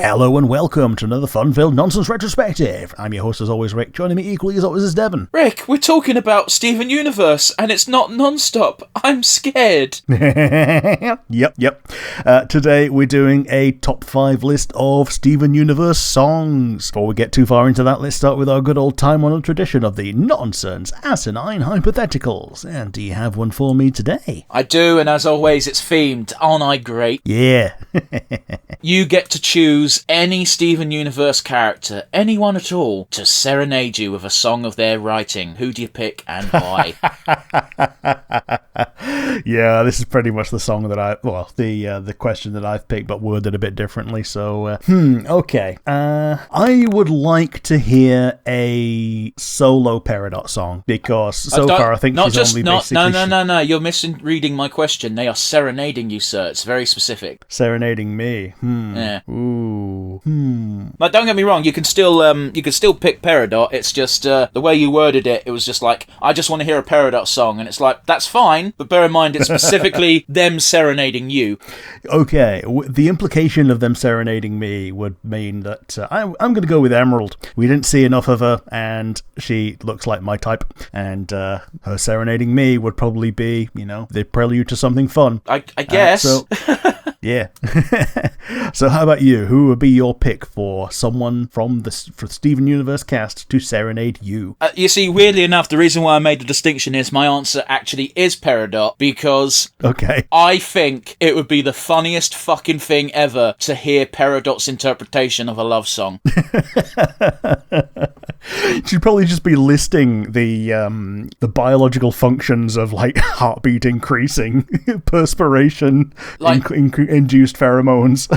Hello and welcome to another fun-filled nonsense retrospective. I'm your host as always, Rick. Joining me equally as always is Devon. Rick, we're talking about Steven Universe, and it's not non-stop. I'm scared. Yep. Today we're doing a top 5 list of Steven Universe songs. Before we get too far into that, let's start with our good old time-honored tradition of the nonsense, asinine hypotheticals. And do you have one for me today? I do, and as always, it's themed. Aren't I great? Yeah. You get to choose any Steven Universe character, anyone at all, to serenade you with a song of their writing. Who do you pick and why? Yeah, this is pretty much the song that the question that I've picked, but worded a bit differently. So, okay. I would like to hear a solo Peridot song because so far I think she's only basically... No. You're misreading my question. They are serenading you, sir. It's very specific. Serenading me. Yeah. Ooh. Like, don't get me wrong. You can still pick Peridot. It's just the way you worded it. It was just like, I just want to hear a Peridot song, and it's like, that's fine, but bear in mind it's specifically them serenading you. Okay, the implication of them serenading me would mean that I'm going to go with Emerald. We didn't see enough of her, and she looks like my type, and her serenading me would probably be, the prelude to something fun. I guess. Yeah. So how about you? Who would be your pick for someone from the Steven Universe cast to serenade you? You see, weirdly enough, the reason why I made the distinction is my answer actually is Peridot, because I think it would be the funniest fucking thing ever to hear Peridot's interpretation of a love song. She'd probably just be listing the biological functions of like heartbeat increasing, perspiration, induced pheromones.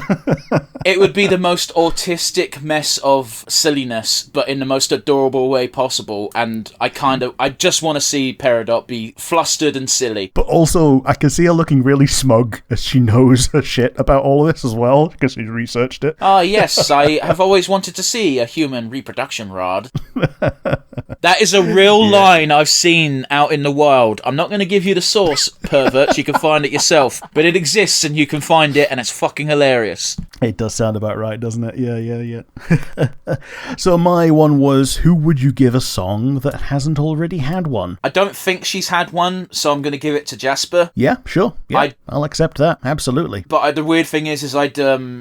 It would be the most autistic mess of silliness, but in the most adorable way possible. And I just want to see Peridot be flustered and silly. But also, I can see her looking really smug as she knows her shit about all of this as well, because she's researched it. Yes, I have always wanted to see a human reproduction rod. That is a real line I've seen out in the wild. I'm not going to give you the source, perverts. You can find it yourself. But it exists and you can find it, and it's fucking hilarious. It does sound about right, doesn't it? Yeah. So my one was, who would you give a song that hasn't already had one? I don't think she's had one, so I'm going to give it to Jasper. Yeah, sure. Yeah, I'll accept that. Absolutely. But the weird thing is I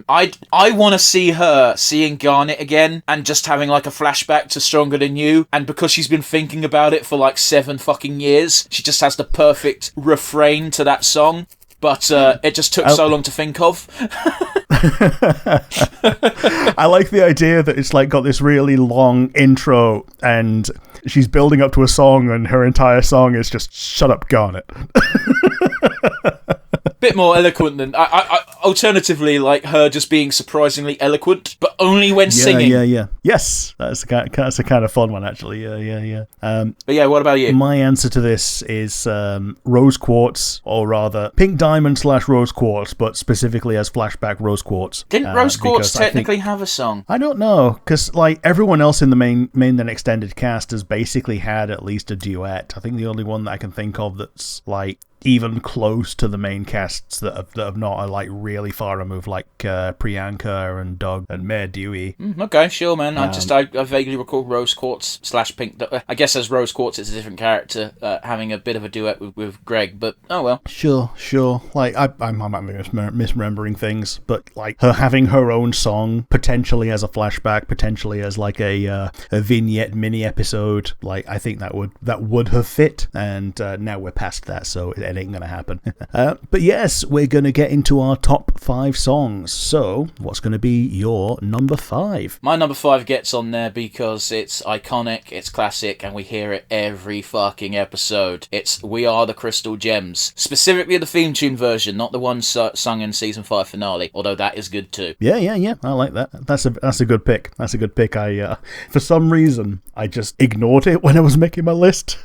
want to see her seeing Garnet again and just having like a flashback to Stronger Than You. And because she's been thinking about it for like 7 fucking years, she just has the perfect refrain to that song. But it just took so long to think of. I like the idea that it's like got this really long intro and she's building up to a song and her entire song is just shut up, Garnet. Bit more eloquent than alternatively, like her just being surprisingly eloquent, but only when singing. Yeah. Yes, that's a kind of fun one, actually. Yeah. But yeah, what about you? My answer to this is Rose Quartz, or rather Pink Diamond / Rose Quartz, but specifically as flashback Rose Quartz. Didn't Rose Quartz technically have a song? I don't know, because like everyone else in the main and extended cast has basically had at least a duet. I think the only one that I can think of that's like even close to the main casts that have not are like really far removed, like Priyanka and Doug and Mayor Dewey. Okay, sure, man. I vaguely recall Rose Quartz / Pink. I guess as Rose Quartz, it's a different character having a bit of a duet with Greg. But oh well. Sure. Like I might be misremembering things, but like her having her own song potentially as a flashback, potentially as like a vignette mini episode. Like I think that would have fit, and now we're past that, so it ain't gonna happen. But yes, we're gonna get into our top 5 songs. So what's gonna be your number 5? My number 5 gets on there because it's iconic, it's classic, and we hear it every fucking episode. It's We Are the Crystal Gems, specifically the theme tune version, not the one sung in season 5 finale, although that is good too. Yeah, I like that. That's a good pick. I for some reason I just ignored it when I was making my list.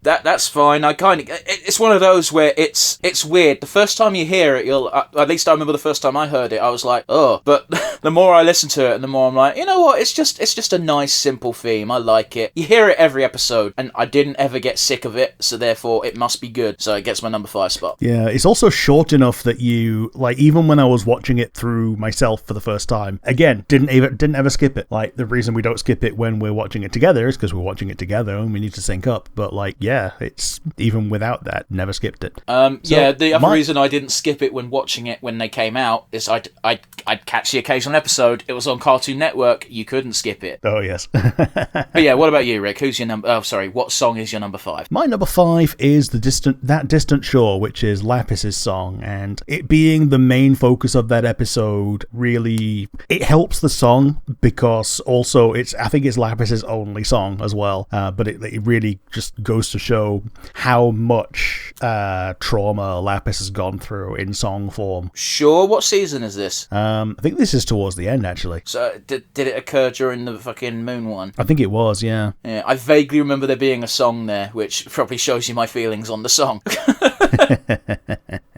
That's fine. It's one of those where it's weird. The first time you hear it, you'll at least I remember the first time I heard it, I was like, oh. But the more I listen to it, and the more I'm like, you know what? It's just a nice simple theme. I like it. You hear it every episode, and I didn't ever get sick of it, so therefore it must be good. So it gets my number 5 spot. Yeah, it's also short enough that you like. Even when I was watching it through myself for the first time, again, didn't ever skip it. Like, the reason we don't skip it when we're watching it together is because we're watching it together and we need to sync up. But like, yeah, it's even without that, never skipped it. The other reason I didn't skip it when watching it when they came out is I'd catch the occasional episode. It was on Cartoon Network. You couldn't skip it. Oh yes. But yeah, what about you, Rick? Who's your number? Oh, sorry. What song is your number 5? My number 5 is That Distant Shore, which is Lapis's song, and it being the main focus of that episode, really, it helps the song because also I think it's Lapis's only song as well, but it really just goes to show how much trauma Lapis has gone through in song form. Sure. What season is this? I think this is towards the end, actually. So did it occur during the fucking Moon one? I think it was, yeah. Yeah, I vaguely remember there being a song there, which probably shows you my feelings on the song.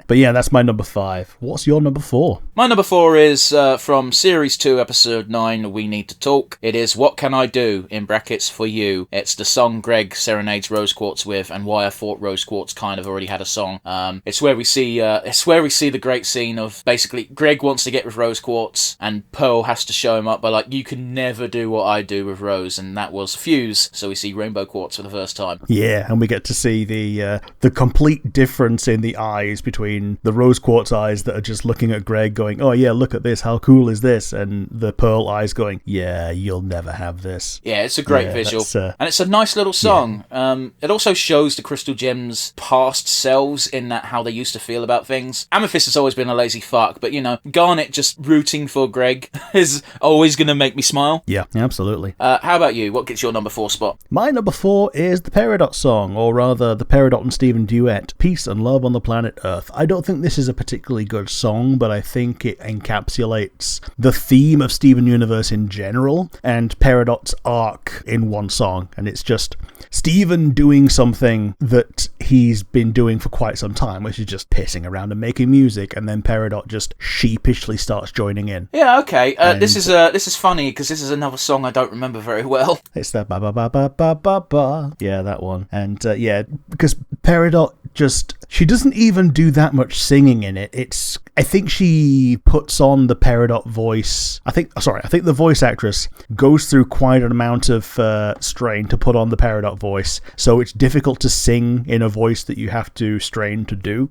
But yeah, that's my number 5. What's your number 4? My number 4 is from Series 2, Episode 9, We Need to Talk. It is What Can I Do, in brackets, for you. It's the song Greg serenades Rose Quartz with, and why I thought Rose Quartz kind of already had a song. It's where we see the great scene of basically Greg wants to get with Rose Quartz, and Pearl has to show him up by like, you can never do what I do with Rose, and that was Fuse. So we see Rainbow Quartz for the first time. Yeah, and we get to see the complete difference in the eyes between the Rose Quartz eyes that are just looking at Greg going, oh yeah, look at this, how cool is this? And the Pearl eyes going, yeah, you'll never have this. Yeah, it's a great visual. And it's a nice little song. Yeah. It also shows the Crystal Gems' past selves in that how they used to feel about things. Amethyst has always been a lazy fuck, but you know, Garnet just rooting for Greg is always going to make me smile. Yeah, absolutely. How about you? What gets your number 4 spot? My number 4 is the Peridot song, or rather the Peridot and Steven duet, Peace and Love on the Planet Earth. I don't think this is a particularly good song, but I think it encapsulates the theme of Steven Universe in general and Peridot's arc in one song. And it's just Steven doing something that he's been doing for quite some time, which is just pissing around and making music, and then Peridot just sheepishly starts joining in. Yeah, okay. This is funny because this is another song I don't remember very well. It's that ba ba ba ba ba ba ba. Yeah, that one. And yeah, because Peridot she doesn't even do that much singing in it. I think she puts on the Peridot voice. I think the voice actress goes through quite an amount of strain to put on the Peridot voice, so it's difficult to sing in a voice that you have to strain to do.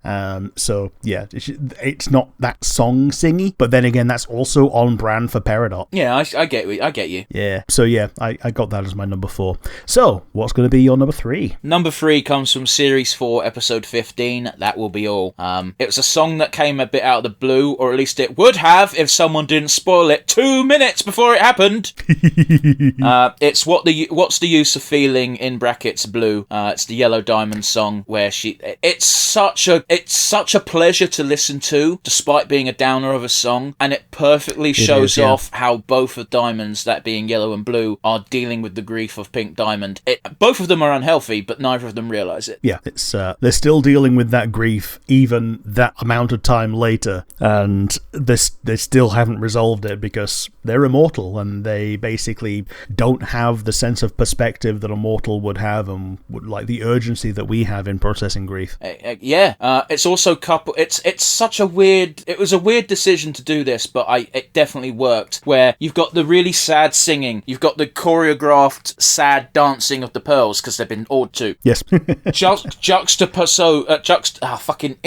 So yeah, it's not that song singy, but then again, that's also on brand for Peridot. Yeah, I get you. Yeah, so yeah, I got that as my number 4. So what's going to be your number 3? Number 3 comes from Series 4, Episode 15. That Will Be All. It was a song that came a bit out of the blue, or at least it would have if someone didn't spoil it 2 minutes before it happened. It's What's the Use of Feeling, in brackets blue. It's the Yellow Diamond song where it's such a pleasure to listen to, despite being a downer of a song, and it perfectly shows off how both of Diamonds, that being Yellow and Blue, are dealing with the grief of Pink Diamond. Both of them are unhealthy, but neither of them realise it. Yeah, it's they're still dealing with that grief even that amount of time later, and they still haven't resolved it because they're immortal and they basically don't have the sense of perspective that a mortal would have, and like the urgency that we have in processing grief. It's also it was a weird decision to do this, but it definitely worked, where you've got the really sad singing, you've got the choreographed sad dancing of the Pearls because they've been ordered to. Yes.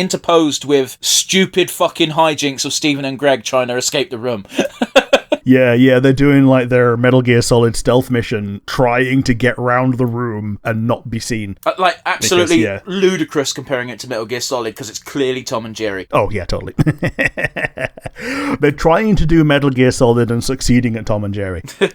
Interposed with stupid fucking hijinks of Steven and Greg trying to escape the room. Yeah, they're doing like their Metal Gear Solid stealth mission, trying to get round the room and not be seen. Absolutely ludicrous comparing it to Metal Gear Solid because it's clearly Tom and Jerry. Oh yeah, totally. They're trying to do Metal Gear Solid and succeeding at Tom and Jerry. But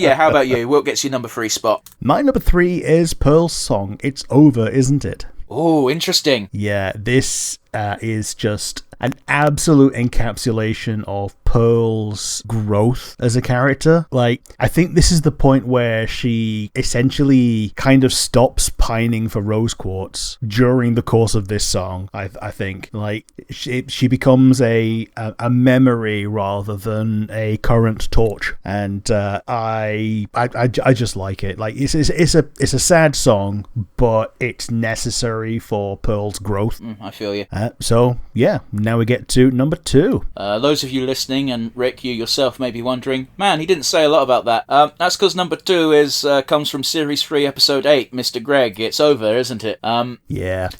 yeah, how about you? What gets you number 3 spot? My number 3 is Pearl's song, It's Over, Isn't It? Oh, interesting. Yeah, this is just an absolute encapsulation of Pearl's growth as a character. Like, I think this is the point where she essentially kind of stops pining for rose quartz during the course of this song. I think, like, she becomes a memory rather than a current torch, and I just like it. Like, it's a sad song, but it's necessary for Pearl's growth. I feel you. So yeah, now we get to number 2. Those of you listening, and Rick, you yourself may be wondering, man, he didn't say a lot about that. That's because number 2 comes from Series 3, Episode 8, Mr. Greg. It's over, isn't it? Yeah.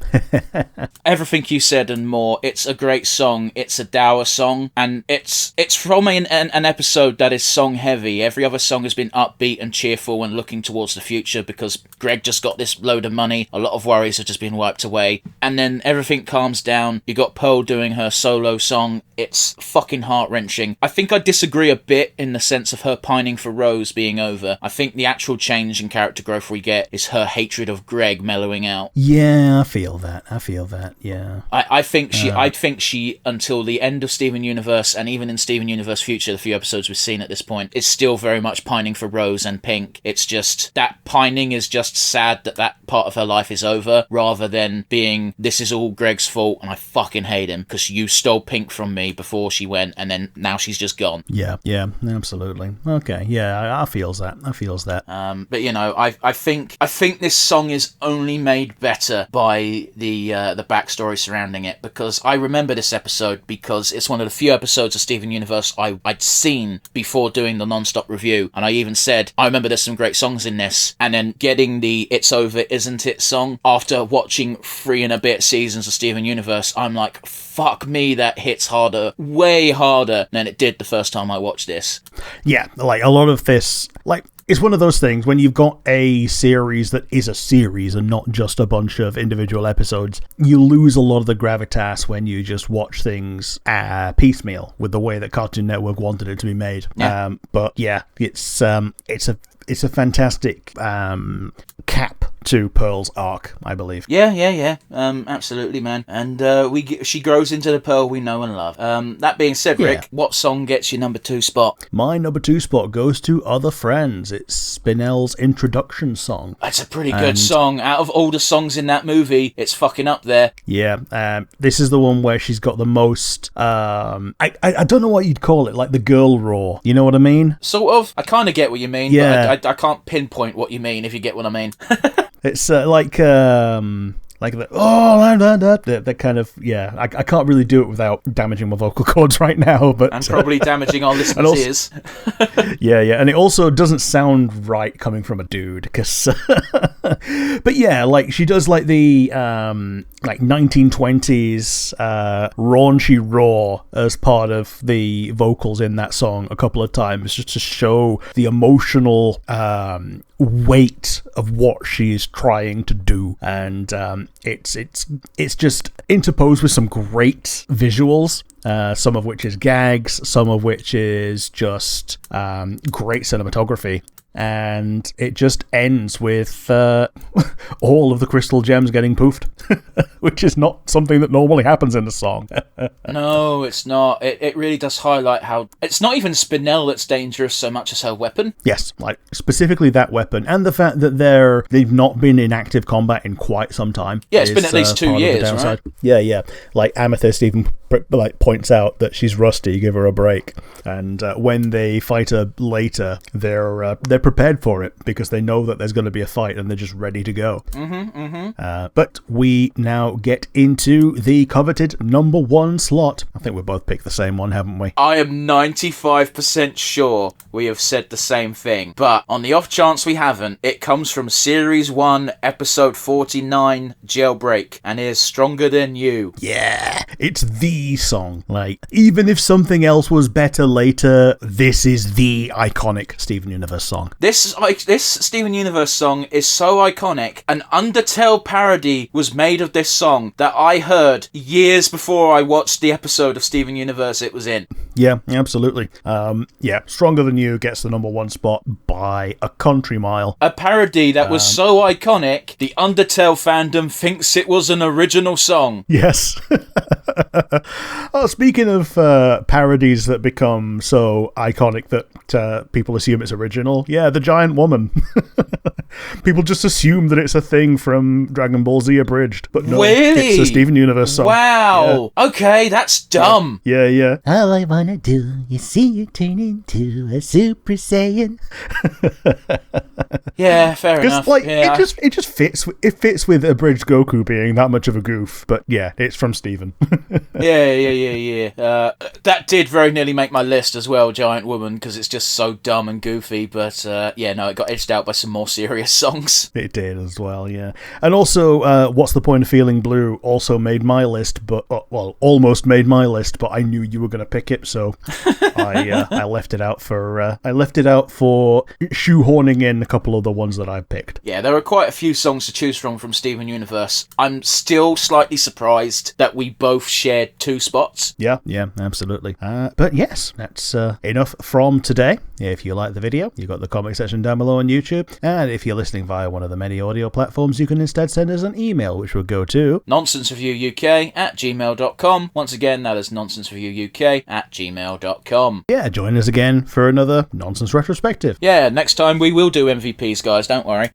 Everything you said and more. It's a great song. It's a dour song, and it's from an episode that is song heavy. Every other song has been upbeat and cheerful and looking towards the future because Greg just got this load of money. A lot of worries have just been wiped away, and then everything calms down. You got Pearl doing her solo song. It's fucking heart-wrenching. I think I disagree a bit in the sense of her pining for Rose being over. I think the actual change in character growth we get is her hatred of Greg mellowing out. Yeah, I feel that, yeah. I think she, until the end of Steven Universe, and even in Steven Universe Future, the few episodes we've seen at this point, is still very much pining for Rose and Pink. It's just, that pining is just sad that part of her life is over, rather than being, this is all Greg's fault and I fucking hate him because you stole Pink from me before she went, and then now she's just gone. Yeah, absolutely. Okay, yeah, I feels that. But you know, I think this song is only made better by the backstory surrounding it, because I remember this episode because it's one of the few episodes of Steven Universe I'd seen before doing the non-stop review, and I even said, I remember there's some great songs in this, and then getting the It's Over, Isn't It song after watching 3 and a bit seasons of Steven Universe, I'm like, fuck me, that hits harder, way harder than it did the first time I watched this. Yeah, like a lot of this, like, it's one of those things when you've got a series that is a series and not just a bunch of individual episodes, you lose a lot of the gravitas when you just watch things piecemeal with the way that Cartoon Network wanted it to be made. Yeah. But yeah, it's a fantastic cap to Pearl's arc, I believe. Yeah. Absolutely, man. And she grows into the Pearl we know and love. That being said, Rick, what song gets your number 2 spot? My number 2 spot goes to Other Friends. It's Spinell's introduction song. It's a pretty good song. Out of all the songs in that movie, it's fucking up there. Yeah, this is the one where she's got the most, I don't know what you'd call it, like the girl roar. You know what I mean? Sort of. I kind of get what you mean, but I can't pinpoint what you mean, if you get what I mean. It's like that kind of, yeah. I can't really do it without damaging my vocal cords right now, but and probably damaging our listeners' ears. yeah, and it also doesn't sound right coming from a dude, because but yeah, like she does like the like 1920s raunchy roar as part of the vocals in that song a couple of times, just to show the emotional weight of what she is trying to do, and it's just interposed with some great visuals, some of which is gags, some of which is just great cinematography. And it just ends with all of the crystal gems getting poofed, which is not something that normally happens in the song. No, it's not. It really does highlight how it's not even Spinell that's dangerous so much as her weapon. Yes, like specifically that weapon, and the fact that they've not been in active combat in quite some time. Yeah, it's been at least 2 years, right? Yeah. Like Amethyst even points out that she's rusty, give her a break. And when they fight her later, they're prepared for it because they know that there's going to be a fight and they're just ready to go. But we now get into the coveted number 1 slot. I think we both picked the same one, haven't we? I am 95% sure we have said the same thing, but on the off chance we haven't, it comes from Series 1, Episode 49, Jailbreak, and is Stronger Than You. Yeah, it's the song. Like, even if something else was better later, this is the iconic Steven Universe song. This Steven Universe song is so iconic. An Undertale parody was made of this song that I heard years before I watched the episode of Steven Universe it was in. Yeah, absolutely. Yeah, Stronger Than You gets the number one spot by a country mile. A parody that was so iconic, the Undertale fandom thinks it was an original song. Yes. Oh, speaking of parodies that become so iconic that people assume it's original, yeah, The Giant Woman. People just assume that it's a thing from Dragon Ball Z Abridged, but no, really? It's a Steven Universe song. Wow. Yeah. Okay, that's dumb. Yeah. All I wanna do is see you turn into a Super Saiyan. Yeah, fair enough. Like, yeah. it just fits. It fits with Abridged Goku being that much of a goof. But yeah, it's from Steven. Yeah. That did very nearly make my list as well, Giant Woman, because it's just so dumb and goofy. But yeah, no, it got edged out by some more serious songs. It did as well, yeah. And also, What's the Point of Feeling Blue also made my list, but well, almost made my list. But I knew you were going to pick it, so I left it out for shoehorning in a couple of the ones that I picked. Yeah, there are quite a few songs to choose from Steven Universe. I'm still slightly surprised that we both shared 2 spots. Yeah, absolutely. But yes, that's enough from today. If you like the video, you've got the comment section down below on YouTube. And if you're listening via one of the many audio platforms, you can instead send us an email, which will go to nonsensereviewuk@gmail.com. Once again, that is nonsensereviewuk@gmail.com. Yeah, join us again for another Nonsense Retrospective. Yeah, next time we will do MVPs, guys, don't worry.